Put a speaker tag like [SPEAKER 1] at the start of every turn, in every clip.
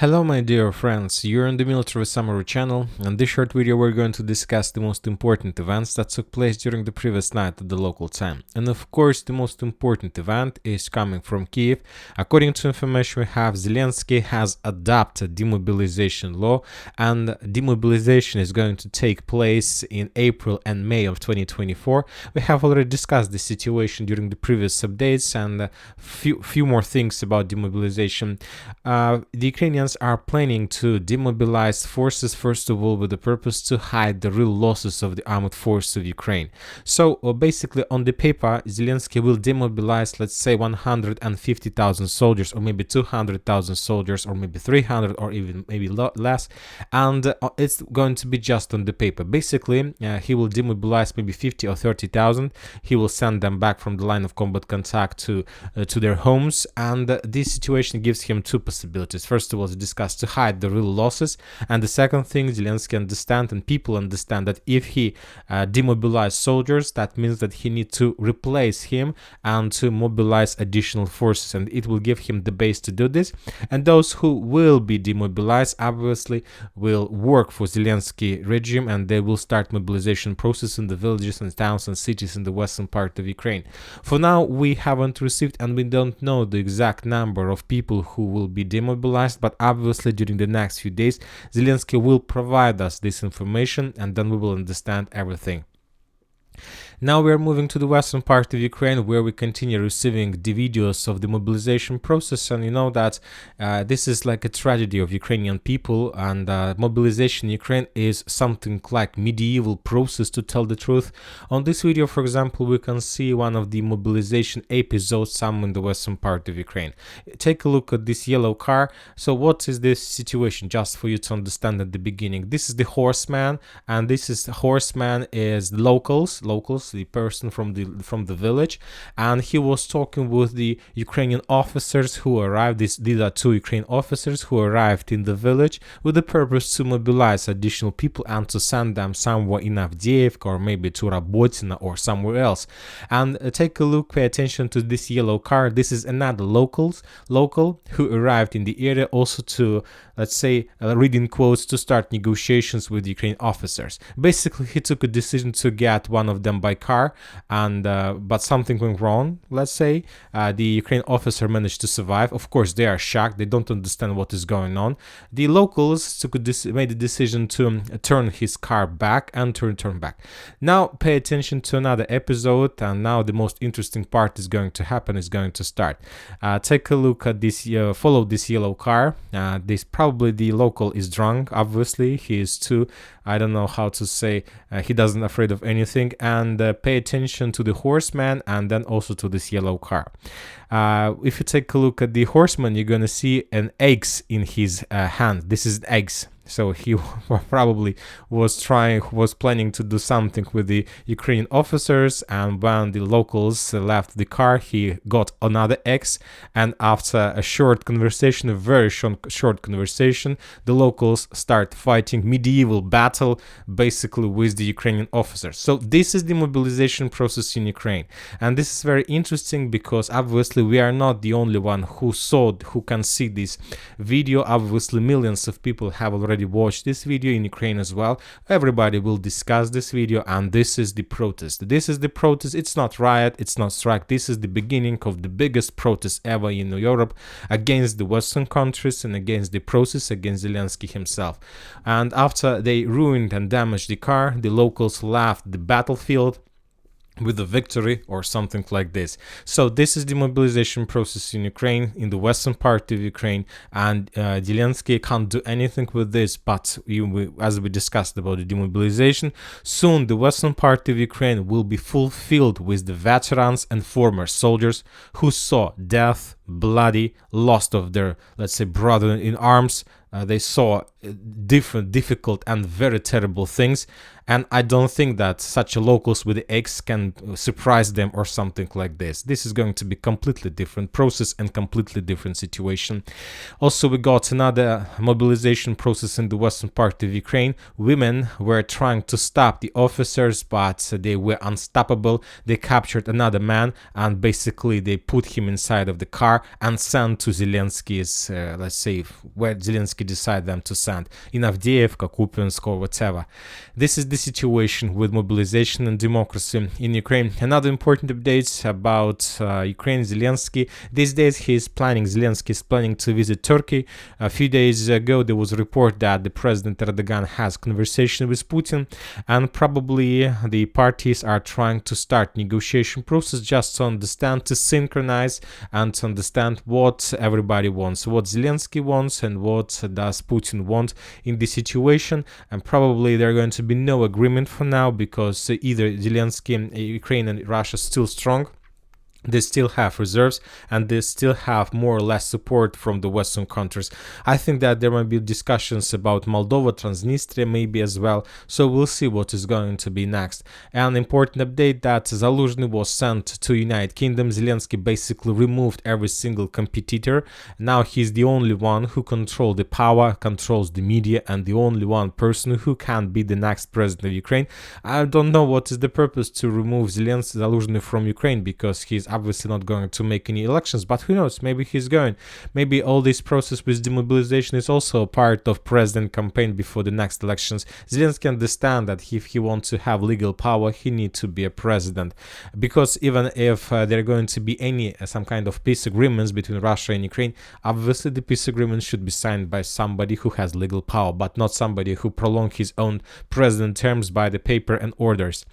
[SPEAKER 1] Hello my dear friends, you're on the Military Summary channel. In this short video we're going to discuss the most important events that took place during the previous night at the local time. And of course the most important event is coming from Kiev. According to information we have, Zelensky has adopted demobilization law, and demobilization is going to take place in April and May of 2024. We have already discussed the situation during the previous updates and few more things about demobilization. The Ukrainians are planning to demobilize forces, first of all, with the purpose to hide the real losses of the armed forces of Ukraine. So basically, on the paper, Zelensky will demobilize, let's say, 150,000 soldiers, or maybe 200,000 soldiers, or maybe 300, or even maybe less, and it's going to be just on the paper. Basically, he will demobilize maybe 50 or 30,000. He will send them back from the line of combat contact to their homes, and this situation gives him two possibilities. First of all, to discuss to hide the real losses, and the second thing, Zelensky understand and people understand that if he demobilizes soldiers, that means that he needs to replace him and to mobilize additional forces, and it will give him the base to do this. And those who will be demobilized obviously will work for Zelensky regime, and they will start mobilization process in the villages and towns and cities in the western part of Ukraine. For now, we haven't received and we don't know the exact number of people who will be demobilized, but obviously during the next few days Zelensky will provide us this information, and then we will understand everything. Now we are moving to the western part of Ukraine, where we continue receiving the videos of the mobilization process, and you know that this is like a tragedy of Ukrainian people, and mobilization in Ukraine is something like medieval process, to tell the truth. On this video, for example, we can see one of the mobilization episodes somewhere in the western part of Ukraine. Take a look at this yellow car. So what is this situation, just for you to understand at the beginning? This is the horseman, and this is the horseman is the locals, the person from the village, and he was talking with the Ukrainian officers who arrived. These are two Ukrainian officers who arrived in the village with the purpose to mobilize additional people and to send them somewhere in Avdiivka, or maybe to Robotina or somewhere else. And take a look, pay attention to this yellow car. This is another local who arrived in the area also to, let's say, reading quotes, to start negotiations with Ukrainian officers. Basically, he took a decision to get one of them by car, and but something went wrong. Let's say the Ukrainian officer managed to survive. Of course, they are shocked. They don't understand what is going on. The locals made the decision to turn his car back and to return back. Now, pay attention to another episode, and now the most interesting part is going to happen. Is going to start. Take a look at this. Follow this yellow car. This probably the local is drunk. Obviously, he is too. I don't know how to say. He doesn't afraid of anything. And pay attention to the horseman, and then also to this yellow car. If you take a look at the horseman, you're gonna see an axe in his hand. This is eggs. So he probably was planning to do something with the Ukrainian officers, and when the locals left the car, he got another X, and after a short conversation, a very short conversation, the locals start fighting medieval battle, basically with the Ukrainian officers. So this is the mobilization process in Ukraine, and this is very interesting because obviously we are not the only one who can see this video. Obviously, millions of people have already watched this video in Ukraine as well. Everybody will discuss this video, and this is the protest. This is the protest. It's not riot, it's not strike. This is the beginning of the biggest protest ever in Europe against the Western countries and against the process, against Zelensky himself. And after they ruined and damaged the car, the locals left the battlefield with a victory or something like this. So this is the mobilization process in Ukraine, in the western part of Ukraine, and Zelensky can't do anything with this, but as we discussed about the demobilization, soon the western part of Ukraine will be fulfilled with the veterans and former soldiers who saw death, bloody, loss of their, let's say, brother in arms. They saw different, difficult and very terrible things, and I don't think that such a locals with the X can surprise them or something like this. This is going to be completely different process and completely different situation. Also, we got another mobilization process in the western part of Ukraine. Women were trying to stop the officers, but they were unstoppable. They captured another man, and basically they put him inside of the car car and send to Zelensky's, let's say, where Zelensky decide them to send, in Avdiivka, Kupiansk, or whatever. This is the situation with mobilization and democracy in Ukraine. Another important update about Ukraine, Zelensky. These days Zelensky is planning to visit Turkey. A few days ago there was a report that the President Erdogan has conversation with Putin, and probably the parties are trying to start negotiation process just to understand, to synchronize and to understand what everybody wants, what Zelensky wants and what does Putin want in this situation. And probably there are going to be no agreement for now, because either Zelensky, Ukraine and Russia still strong, they still have reserves, and they still have more or less support from the Western countries. I think that there might be discussions about Moldova, Transnistria maybe as well, so we'll see what is going to be next. An important update that Zaluzhny was sent to United Kingdom. Zelensky basically removed every single competitor. Now he's the only one who controls the power, controls the media, and the only one person who can be the next president of Ukraine. I don't know what is the purpose to remove Zaluzhny from Ukraine, because he's obviously not going to make any elections, but who knows, maybe he's going. Maybe all this process with demobilization is also a part of president campaign before the next elections. Zelensky understand that if he wants to have legal power, he needs to be a president, because even if there are going to be some kind of peace agreements between Russia and Ukraine, obviously the peace agreement should be signed by somebody who has legal power, but not somebody who prolong his own president terms by the paper and orders.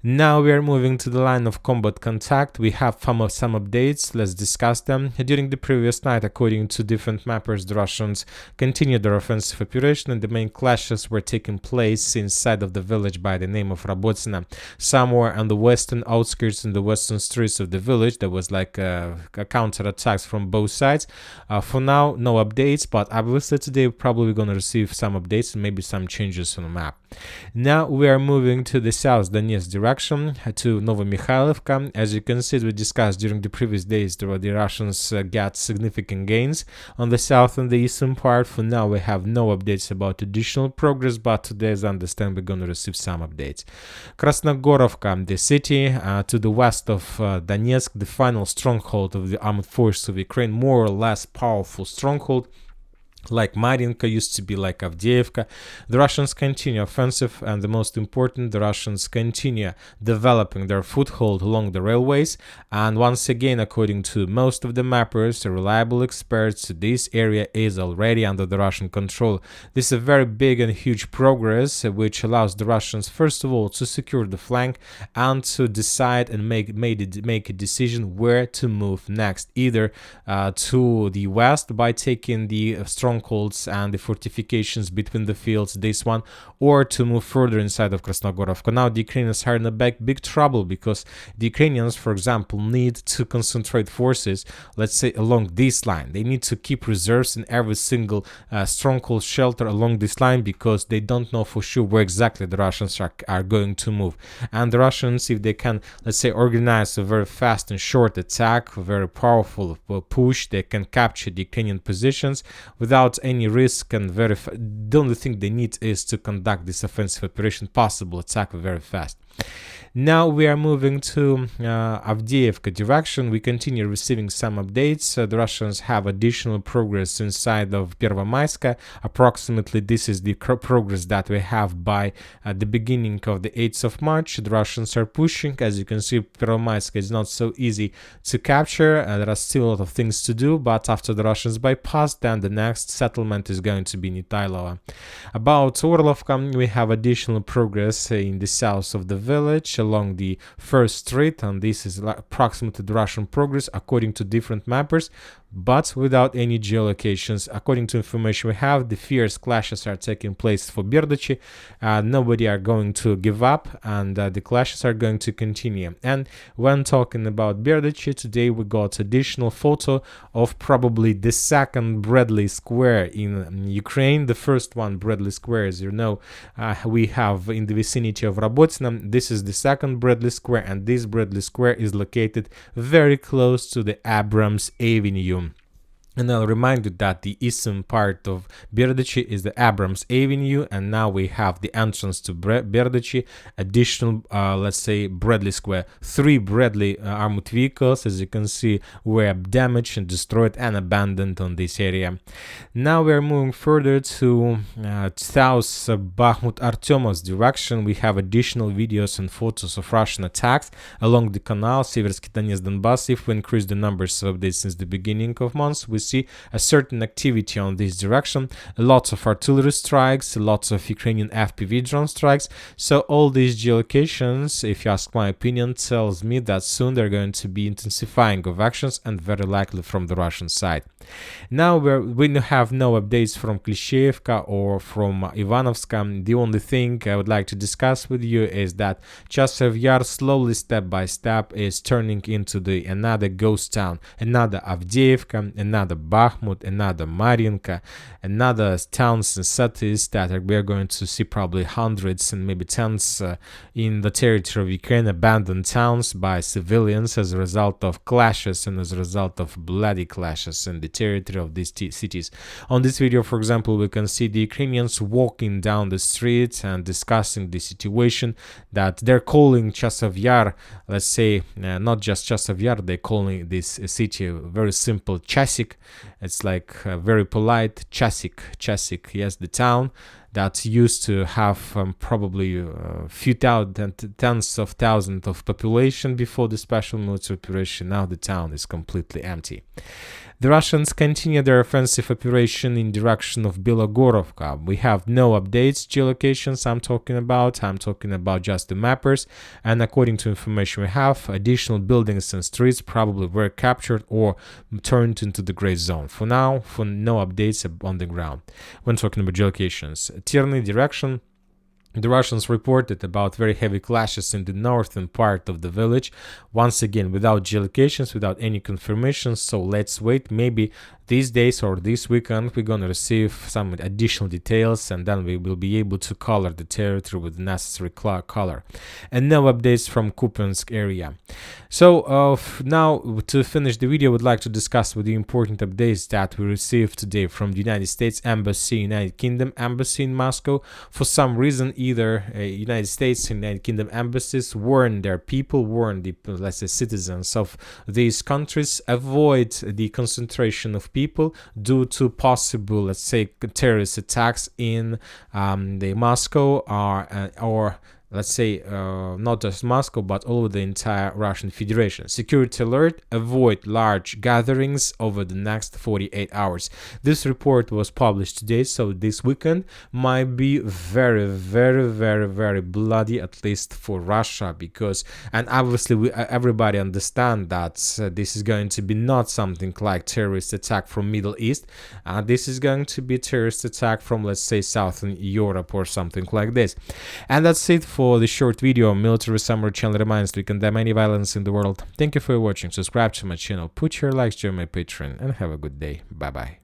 [SPEAKER 1] Now we are moving to the line of combat contact. We have some updates. Let's discuss them. During the previous night, according to different mappers, the Russians continued their offensive operation, and the main clashes were taking place inside of the village by the name of Rabotina. Somewhere on the western outskirts and the western streets of the village, there was like a counter-attacks from both sides. For now, no updates, but obviously today we're probably going to receive some updates and maybe some changes on the map. Now we are moving to the south Donetsk direction, to Novomikhailivka. As you can see, we discussed during the previous days, the Russians got significant gains on the south and the eastern part. For now, we have no updates about additional progress, but today, as I understand, we're going to receive some updates. Krasnogorovka, the city to the west of Donetsk, the final stronghold of the armed forces of Ukraine, more or less powerful stronghold. Like Mariinka used to be, like Avdiivka. The Russians continue offensive, and the most important, the Russians continue developing their foothold along the railways. And once again, according to most of the mappers, the reliable experts, this area is already under the Russian control. This is a very big and huge progress, which allows the Russians, first of all, to secure the flank and to decide and make a decision where to move next, either to the west by taking the strongholds and the fortifications between the fields, this one, or to move further inside of Krasnogorovka. Now the Ukrainians are in a big trouble, because the Ukrainians, for example, need to concentrate forces, let's say, along this line. They need to keep reserves in every single stronghold shelter along this line, because they don't know for sure where exactly the Russians are going to move. And the Russians, if they can, let's say, organize a very fast and short attack, a very powerful push, they can capture the Ukrainian positions without any risk, and the only thing they need is to conduct this offensive operation, possible attack very fast. Now we are moving to Avdiivka direction. We continue receiving some updates. The Russians have additional progress inside of Pervomaiska. Approximately this is the progress that we have by the beginning of the 8th of March. The Russians are pushing. As you can see, Pervomaiska is not so easy to capture. There are still a lot of things to do, but after the Russians bypass, then the next settlement is going to be Nitailova. About Orlovka, we have additional progress in the south of the village along the first street, and this is approximately the Russian progress according to different mappers, but without any geolocations. According to information we have, the fierce clashes are taking place for Berdichi. Nobody are going to give up, and the clashes are going to continue. And when talking about Berdichi, today we got additional photo of probably the second Bradley Square in Ukraine. The first one, Bradley Square, as you know, we have in the vicinity of Rabotina. This is the second Bradley Square, and this Bradley Square is located very close to the Abrams Avenue. And I'll remind you that the eastern part of Berdichi is the Abrams Avenue, and now we have the entrance to Berdichi, additional, let's say, Bradley Square. 3 Bradley armored vehicles, as you can see, were damaged and destroyed and abandoned on this area. Now we're moving further to south Bakhmut Artyomov's direction. We have additional videos and photos of Russian attacks along the canal, Seversk, Donetsk, Donbass. If we increase the numbers of this since the beginning of months, we see a certain activity on this direction, lots of artillery strikes, lots of Ukrainian FPV drone strikes. So all these geolocations, if you ask my opinion, tells me that soon they're going to be intensifying of actions, and very likely from the Russian side. Now we have no updates from Klishevka or from Ivanovska. The only thing I would like to discuss with you is that Chasiv Yar slowly, step by step, is turning into another ghost town, another Avdiivka, another Bakhmut, another Mariinka, another towns and cities that we are going to see probably hundreds and maybe tens in the territory of Ukraine, abandoned towns by civilians as a result of clashes and as a result of bloody clashes in the territory of these cities. On this video, for example, we can see the Ukrainians walking down the streets and discussing the situation, that they're calling Chasiv Yar, let's say, not just Chasiv Yar, they're calling this city very simple Chasik. It's like very polite Chasik, yes, the town that used to have probably a few tens of thousands of population before the special military operation. Now the town is completely empty. The Russians continue their offensive operation in direction of Belogorovka. We have no updates, geolocations I'm talking about just the mappers, and according to information we have, additional buildings and streets probably were captured or turned into the gray zone. For now, for no updates on the ground. When talking about geolocations, Tierny direction, the Russians reported about very heavy clashes in the northern part of the village, once again without geolocations, without any confirmation, so let's wait. Maybe these days or this weekend we're gonna receive some additional details, and then we will be able to color the territory with the necessary color. And no updates from Kupiansk area. So now to finish the video, I would like to discuss with you important updates that we received today from the United States Embassy, United Kingdom Embassy in Moscow. For some reason, either United States and United Kingdom embassies warn their people, warn the, let's say, citizens of these countries, avoid the concentration of people due to possible, let's say, terrorist attacks in the Moscow or let's say not just Moscow, but all over the entire Russian Federation. Security alert: avoid large gatherings over the next 48 hours. This report was published today, so this weekend might be very, very, very, very bloody, at least for Russia, because, and obviously everybody understand that this is going to be not something like terrorist attack from Middle East. This is going to be terrorist attack from, let's say, Southern Europe or something like this. And that's it for the short video. Military Summary channel reminds we condemn any violence in the world. Thank you for watching. Subscribe to my channel, put your likes, join my Patreon, and have a good day. Bye bye.